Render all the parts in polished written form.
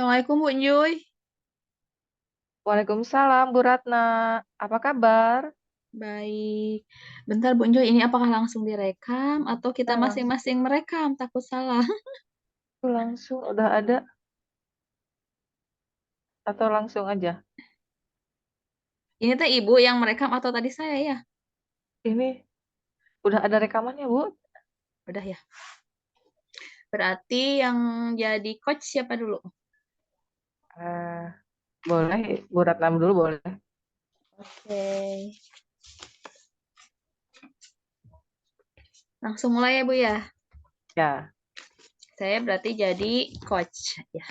Assalamualaikum Bu Enjoy. Waalaikumsalam Bu Ratna. Apa kabar? Baik. Bentar Bu Enjoy, ini apakah langsung direkam atau kita Nah, langsung masing-masing merekam? Takut salah. langsung udah ada atau langsung aja? Ini teh Ibu yang merekam atau tadi saya ya? Ini udah ada rekamannya, Bu? Udah ya. Berarti yang jadi coach siapa dulu? Eh, boleh, Bu Ratna dulu boleh. Oke. Langsung mulai ya Bu ya. Ya, Saya berarti jadi coach ya.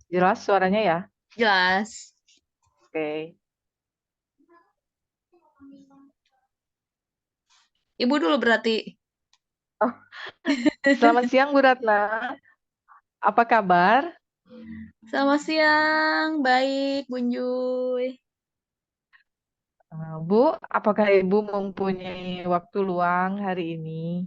jelas suaranya ya? Jelas. Oke. Ibu dulu berarti. Oh, selamat siang Bu Ratna. Apa kabar? Selamat siang. Baik Bu Enjoy. Bu, apakah Ibu mempunyai waktu luang hari ini?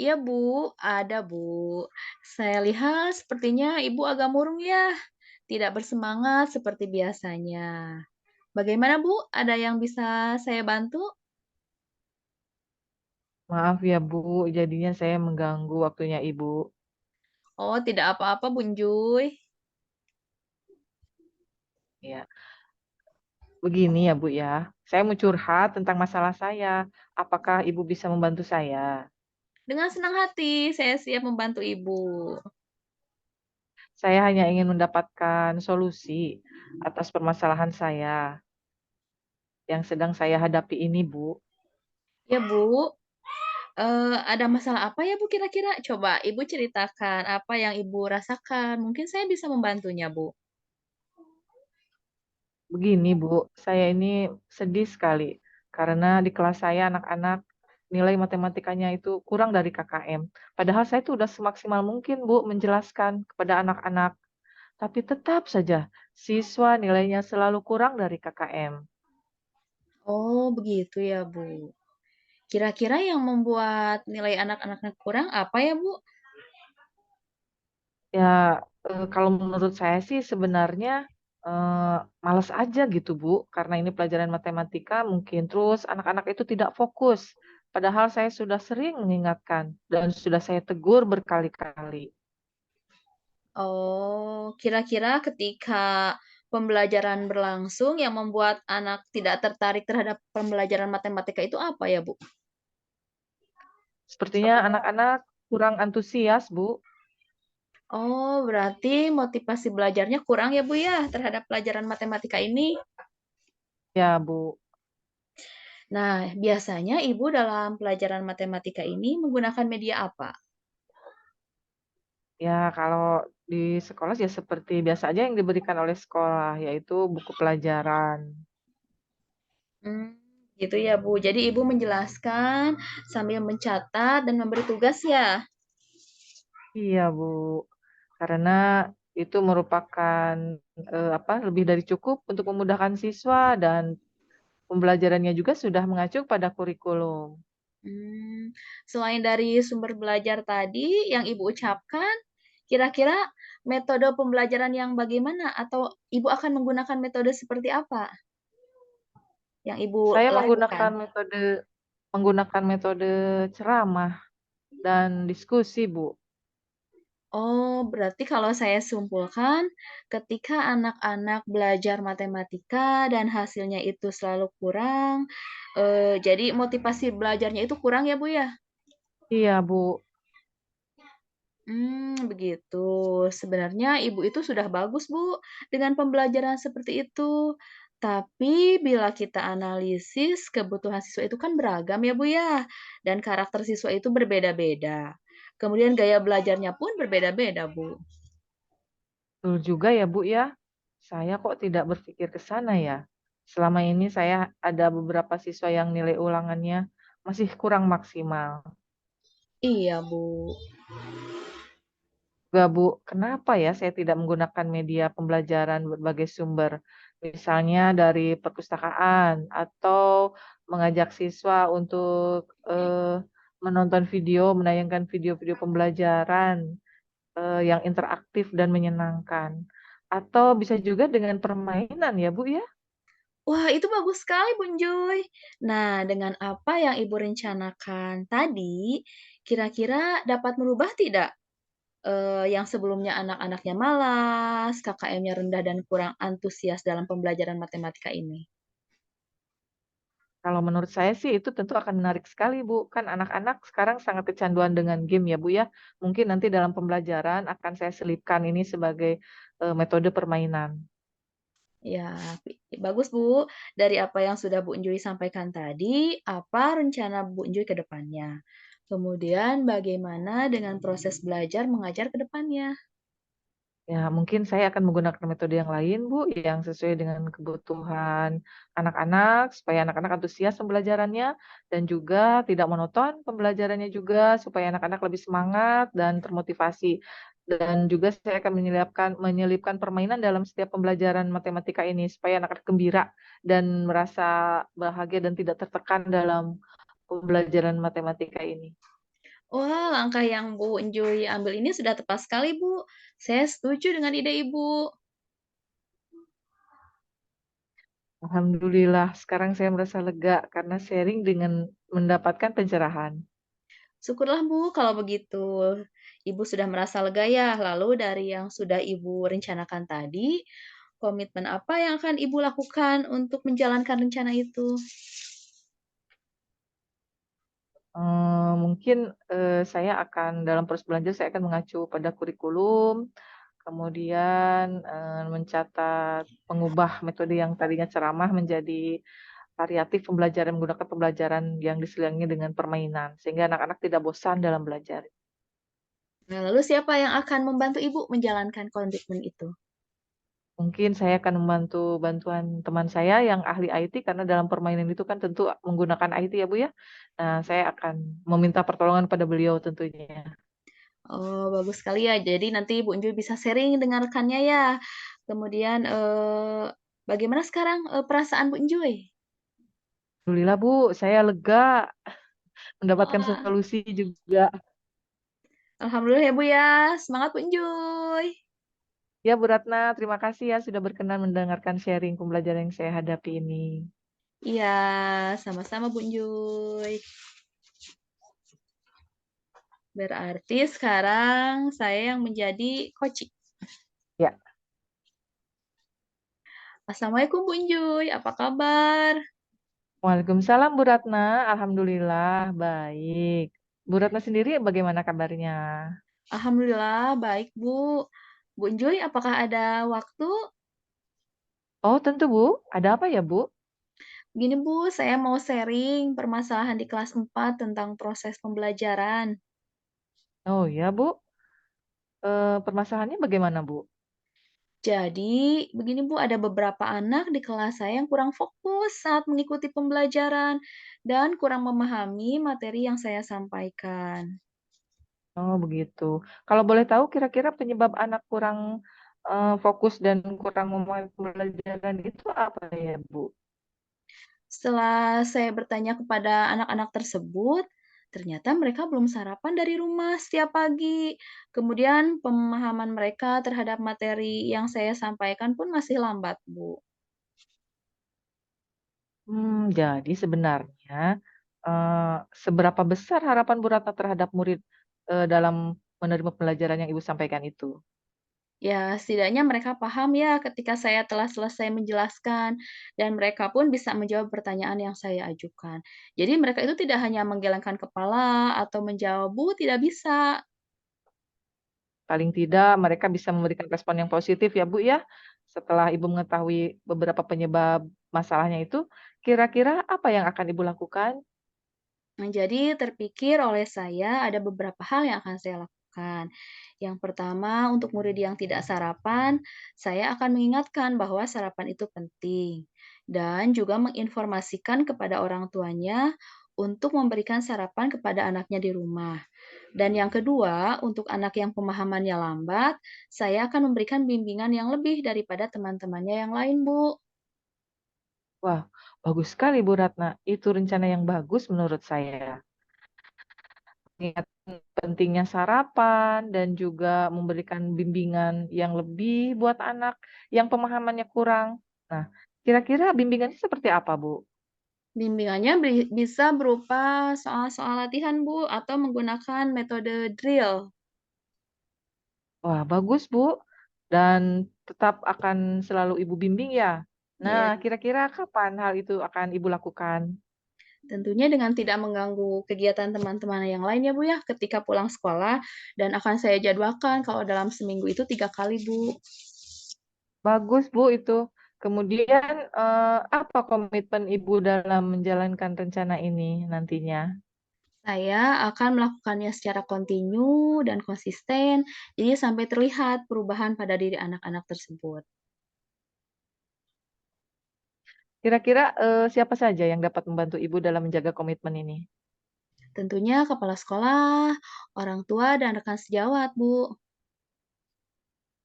Iya Bu, ada Bu. Saya lihat sepertinya Ibu agak murung ya, tidak bersemangat seperti biasanya. Bagaimana Bu? Ada yang bisa saya bantu? Maaf ya Bu, jadinya saya mengganggu waktunya Ibu. Oh, tidak apa-apa Bu Juy. Ya, begini ya Bu ya. Saya mau curhat tentang masalah saya. Apakah Ibu bisa membantu saya? Dengan senang hati saya siap membantu Ibu. Saya hanya ingin mendapatkan solusi atas permasalahan saya yang sedang saya hadapi ini, Bu. Ya Bu, ada masalah apa ya Bu kira-kira? Coba Ibu ceritakan apa yang Ibu rasakan. Mungkin saya bisa membantunya Bu. Begini, Bu, saya ini sedih sekali karena di kelas saya anak-anak nilai matematikanya itu kurang dari KKM. Padahal saya itu udah semaksimal mungkin, Bu, menjelaskan kepada anak-anak. Tapi tetap saja siswa nilainya selalu kurang dari KKM. Oh, begitu ya Bu. Kira-kira yang membuat nilai anak-anaknya kurang apa ya Bu? Ya, kalau menurut saya sih sebenarnya males aja gitu, Bu, karena ini pelajaran matematika mungkin. Terus anak-anak itu tidak fokus, padahal saya sudah sering mengingatkan dan sudah saya tegur berkali-kali. Oh, kira-kira ketika pembelajaran berlangsung yang membuat anak tidak tertarik terhadap pembelajaran matematika itu apa ya, Bu? Sepertinya anak-anak kurang antusias, Bu. Oh, berarti motivasi belajarnya kurang ya, Bu ya, terhadap pelajaran matematika ini. Ya, Bu. Nah, biasanya Ibu dalam pelajaran matematika ini menggunakan media apa? Ya, kalau di sekolah ya seperti biasa aja yang diberikan oleh sekolah, yaitu buku pelajaran. Hmm, gitu ya, Bu. Jadi Ibu menjelaskan sambil mencatat dan memberi tugas ya. Iya, Bu. Karena itu merupakan apa lebih dari cukup untuk memudahkan siswa dan pembelajarannya juga sudah mengacu pada kurikulum. Hmm, selain dari sumber belajar tadi yang Ibu ucapkan, kira-kira metode pembelajaran yang bagaimana atau Ibu akan menggunakan metode seperti apa yang Ibu Saya lakukan? menggunakan metode ceramah dan diskusi, Bu. Oh, berarti kalau saya simpulkan, ketika anak-anak belajar matematika dan hasilnya itu selalu kurang, jadi motivasi belajarnya itu kurang ya, Bu ya? Iya, Bu. Begitu. Sebenarnya ibu itu sudah bagus, Bu, dengan pembelajaran seperti itu. Tapi bila kita analisis, kebutuhan siswa itu kan beragam ya, Bu, ya. Dan karakter siswa itu berbeda-beda. Kemudian gaya belajarnya pun berbeda-beda, Bu. Betul juga ya, Bu ya. Saya kok tidak berpikir ke sana ya. Selama ini saya ada beberapa siswa yang nilai ulangannya masih kurang maksimal. Iya, Bu. Juga Bu, kenapa ya saya tidak menggunakan media pembelajaran berbagai sumber, misalnya dari perpustakaan atau mengajak siswa untuk menonton video, menayangkan video-video pembelajaran, yang interaktif dan menyenangkan. Atau bisa juga dengan permainan ya, Bu, ya? Wah, itu bagus sekali, Bun Joy. Nah, dengan apa yang Ibu rencanakan tadi, kira-kira dapat merubah tidak, yang sebelumnya anak-anaknya malas, KKM-nya rendah dan kurang antusias dalam pembelajaran matematika ini? Kalau menurut saya sih itu tentu akan menarik sekali, Bu. Kan anak-anak sekarang sangat kecanduan dengan game ya, Bu, ya. Mungkin nanti dalam pembelajaran akan saya selipkan ini sebagai, metode permainan. Ya, bagus, Bu. Dari apa yang sudah Bu Enjoy sampaikan tadi, apa rencana Bu Enjoy ke depannya? Kemudian bagaimana dengan proses belajar mengajar ke depannya? Ya, mungkin saya akan menggunakan metode yang lain, Bu, yang sesuai dengan kebutuhan anak-anak, supaya anak-anak antusias pembelajarannya, dan juga tidak monoton pembelajarannya juga, supaya anak-anak lebih semangat dan termotivasi. Dan juga saya akan menyelipkan permainan dalam setiap pembelajaran matematika ini, supaya anak-anak gembira dan merasa bahagia dan tidak tertekan dalam pembelajaran matematika ini. Wah, langkah yang Bu Enjoy ambil ini sudah tepat sekali, Bu. Saya setuju dengan ide Ibu. Alhamdulillah, sekarang saya merasa lega karena sharing dengan mendapatkan pencerahan. Syukurlah, Bu, kalau begitu. Ibu sudah merasa lega ya. Lalu dari yang sudah Ibu rencanakan tadi, komitmen apa yang akan Ibu lakukan untuk menjalankan rencana itu? Mungkin, saya akan dalam proses belajar saya akan mengacu pada kurikulum, kemudian, mencatat mengubah metode yang tadinya ceramah menjadi variatif pembelajaran, menggunakan pembelajaran yang diselingi dengan permainan, sehingga anak-anak tidak bosan dalam belajar. Nah, lalu siapa yang akan membantu Ibu menjalankan komitmen itu? Mungkin saya akan bantuan teman saya yang ahli IT, karena dalam permainan itu kan tentu menggunakan IT ya, Bu, ya. Nah, saya akan meminta pertolongan pada beliau tentunya. Oh, bagus sekali ya. Jadi nanti Bu Enjoy bisa sharing dengan rekannya ya. Kemudian, bagaimana sekarang, perasaan Bu Enjoy? Alhamdulillah, Bu, saya lega mendapatkan Wah, solusi juga. alhamdulillah ya Bu ya. Semangat Bu Enjoy. Ya, Bu Ratna, terima kasih ya sudah berkenan mendengarkan sharing pembelajaran yang saya hadapi ini. Iya, sama-sama Bu Enjoy. Berarti sekarang saya yang menjadi coaching. Ya, Assalamualaikum Bu Enjoy, apa kabar? Waalaikumsalam Bu Ratna, alhamdulillah baik. Bu Ratna sendiri bagaimana kabarnya? Alhamdulillah baik Bu. Bu Enjoy apakah ada waktu? Oh, tentu Bu, ada apa ya Bu? Gini Bu, saya mau sharing permasalahan di kelas 4 tentang proses pembelajaran. Oh ya Bu, permasalahannya bagaimana Bu? Jadi, begini Bu, ada beberapa anak di kelas saya yang kurang fokus saat mengikuti pembelajaran dan kurang memahami materi yang saya sampaikan. Oh begitu. Kalau boleh tahu kira-kira penyebab anak kurang, fokus dan kurang memahami pembelajaran itu apa ya Bu? Setelah saya bertanya kepada anak-anak tersebut, ternyata mereka belum sarapan dari rumah setiap pagi. Kemudian pemahaman mereka terhadap materi yang saya sampaikan pun masih lambat, Bu. Jadi sebenarnya, seberapa besar harapan Bu Ratna terhadap murid, dalam menerima pelajaran yang Ibu sampaikan itu? Ya, setidaknya mereka paham ya ketika saya telah selesai menjelaskan, dan mereka pun bisa menjawab pertanyaan yang saya ajukan. Jadi mereka itu tidak hanya menggelengkan kepala atau menjawab, "Bu, tidak bisa." Paling tidak mereka bisa memberikan respon yang positif ya Bu ya, setelah Ibu mengetahui beberapa penyebab masalahnya itu, kira-kira apa yang akan Ibu lakukan? Nah, jadi terpikir oleh saya ada beberapa hal yang akan saya lakukan. Yang pertama, untuk murid yang tidak sarapan, saya akan mengingatkan bahwa sarapan itu penting dan juga menginformasikan kepada orang tuanya untuk memberikan sarapan kepada anaknya di rumah. Dan yang kedua, untuk anak yang pemahamannya lambat, saya akan memberikan bimbingan yang lebih daripada teman-temannya yang lain, Bu. Wah, bagus sekali Bu Ratna, itu rencana yang bagus menurut saya. mengingatkan pentingnya sarapan dan juga memberikan bimbingan yang lebih buat anak yang pemahamannya kurang. Nah, kira-kira bimbingannya seperti apa, Bu? Bimbingannya bisa berupa soal-soal latihan, Bu, atau menggunakan metode drill. Wah, bagus, Bu. Dan tetap akan selalu Ibu bimbing ya? Iya, Nah, kira-kira kapan hal itu akan Ibu lakukan? tentunya dengan tidak mengganggu kegiatan teman-teman yang lain ya, Bu, ya, ketika pulang sekolah dan akan saya jadwalkan kalau dalam seminggu itu 3 kali, Bu. Bagus, Bu, itu. Kemudian, apa komitmen Ibu dalam menjalankan rencana ini nantinya? Saya akan melakukannya secara kontinu dan konsisten, jadi sampai terlihat perubahan pada diri anak-anak tersebut. Kira-kira, siapa saja yang dapat membantu Ibu dalam menjaga komitmen ini? Tentunya kepala sekolah, orang tua, dan rekan sejawat, Bu.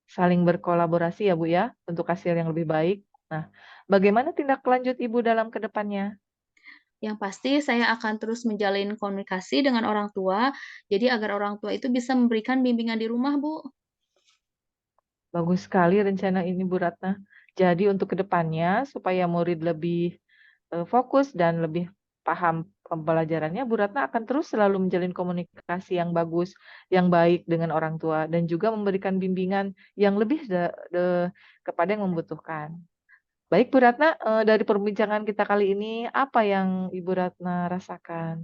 Saling berkolaborasi ya, Bu, ya, untuk hasil yang lebih baik. Nah, bagaimana tindak lanjut Ibu dalam ke depannya? Yang pasti saya akan terus menjalin komunikasi dengan orang tua, jadi agar orang tua itu bisa memberikan bimbingan di rumah, Bu. Bagus sekali rencana ini, Bu Ratna. Jadi untuk ke depannya supaya murid lebih, fokus dan lebih paham pembelajarannya, Bu Ratna akan terus selalu menjalin komunikasi yang bagus, yang baik dengan orang tua dan juga memberikan bimbingan yang lebih kepada yang membutuhkan. Baik Bu Ratna, dari perbincangan kita kali ini, apa yang Ibu Ratna rasakan?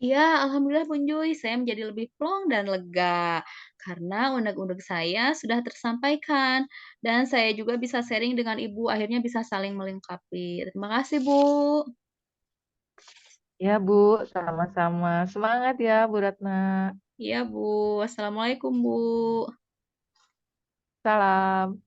Iya, alhamdulillah Bun Juy, saya menjadi lebih plong dan lega karena unek-unek saya sudah tersampaikan dan saya juga bisa sharing dengan Ibu, akhirnya bisa saling melengkapi. Terima kasih, Bu. Ya Bu, sama-sama. Semangat ya Bu Ratna. Iya, Bu. Assalamualaikum, Bu. Salam.